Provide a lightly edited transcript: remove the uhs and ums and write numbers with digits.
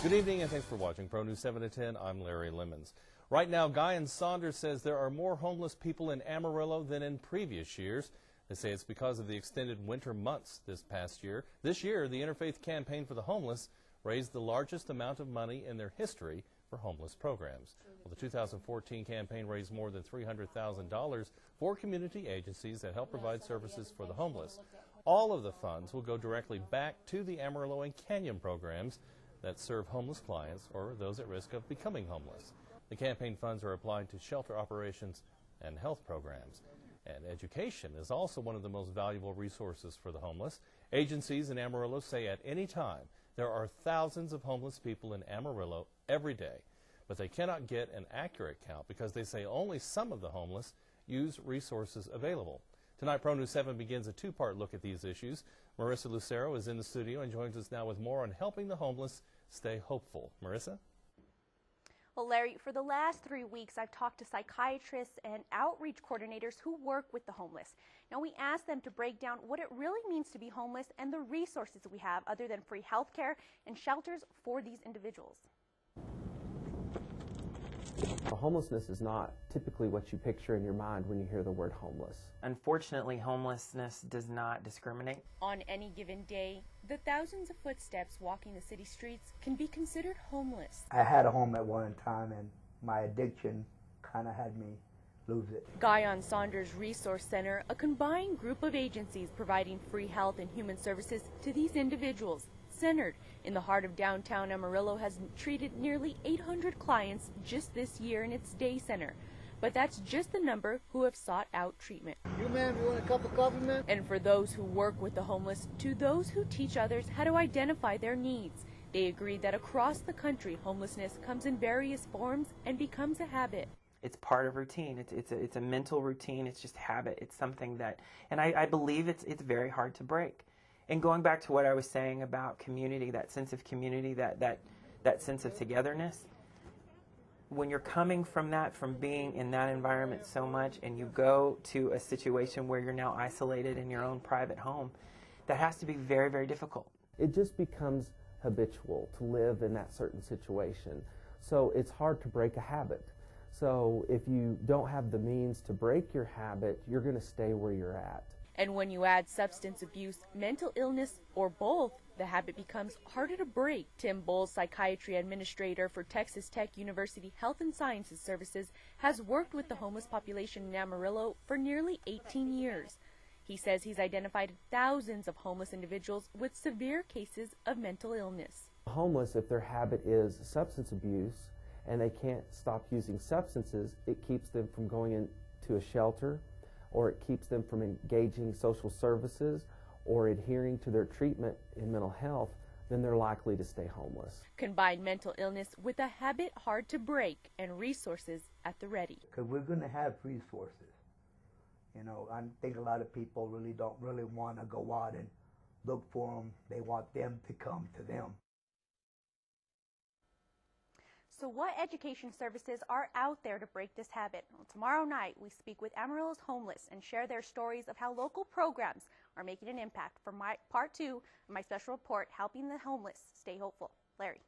Good evening and thanks for watching Pro News 7 to 10. I'm Larry Lemons. Right now, Guy and Saunders says there are more homeless people in Amarillo than in previous years. They say it's because of the extended winter months this past year. This year, the Interfaith Campaign for the Homeless raised the largest amount of money in their history for homeless programs. Well, the 2014 campaign raised more than $300,000 for community agencies that help provide services for the homeless. All of the funds will go directly back to the Amarillo and Canyon programs that serve homeless clients or those at risk of becoming homeless. The campaign funds are applied to shelter operations and health programs. And education is also one of the most valuable resources for the homeless. Agencies in Amarillo say at any time there are thousands of homeless people in Amarillo every day, but they cannot get an accurate count because they say only some of the homeless use resources available. Tonight, Pro News 7 begins a two-part look at these issues. Marissa Lucero is in the studio and joins us now with more on helping the homeless stay hopeful. Marissa? Well, Larry, for the last 3 weeks, I've talked to psychiatrists and outreach coordinators who work with the homeless. Now, we asked them to break down what it really means to be homeless and the resources we have other than free health care and shelters for these individuals. Homelessness is not typically what you picture in your mind when you hear the word homeless. Unfortunately, homelessness does not discriminate. On any given day, the thousands of footsteps walking the city streets can be considered homeless. I had a home at one time, and my addiction kind of had me lose it. Guy on Saunders Resource Center, a combined group of agencies providing free health and human services to these individuals. Centered in the heart of downtown Amarillo, has treated nearly 800 clients just this year in its day center. But that's just the number who have sought out treatment. You ma'am, you want a cup of coffee, ma'am? And for those who work with the homeless to those who teach others how to identify their needs, they agree that across the country, homelessness comes in various forms and becomes a habit. It's part of routine. It's a mental routine. It's just habit. It's something that, and I believe it's very hard to break. And going back to what I was saying about community, that sense of community, that sense of togetherness, when you're coming from that, from being in that environment so much, and you go to a situation where you're now isolated in your own private home, that has to be very, very difficult. It just becomes habitual to live in that certain situation. So it's hard to break a habit. So if you don't have the means to break your habit, you're going to stay where you're at. And when you add substance abuse, mental illness, or both, the habit becomes harder to break. Tim Bowles, psychiatry administrator for Texas Tech University Health and Sciences Services, has worked with the homeless population in Amarillo for nearly 18 years. He says he's identified thousands of homeless individuals with severe cases of mental illness. Homeless, if their habit is substance abuse and they can't stop using substances, it keeps them from going into a shelter, or it keeps them from engaging social services or adhering to their treatment in mental health, then they're likely to stay homeless. Combine mental illness with a habit hard to break and resources at the ready. Because we're going to have resources. You know, I think a lot of people don't really want to go out and look for them. They want them to come to them. So what education services are out there to break this habit? Well, tomorrow night, we speak with Amarillo's homeless and share their stories of how local programs are making an impact. For part 2 of my special report, Helping the Homeless Stay Hopeful. Larry.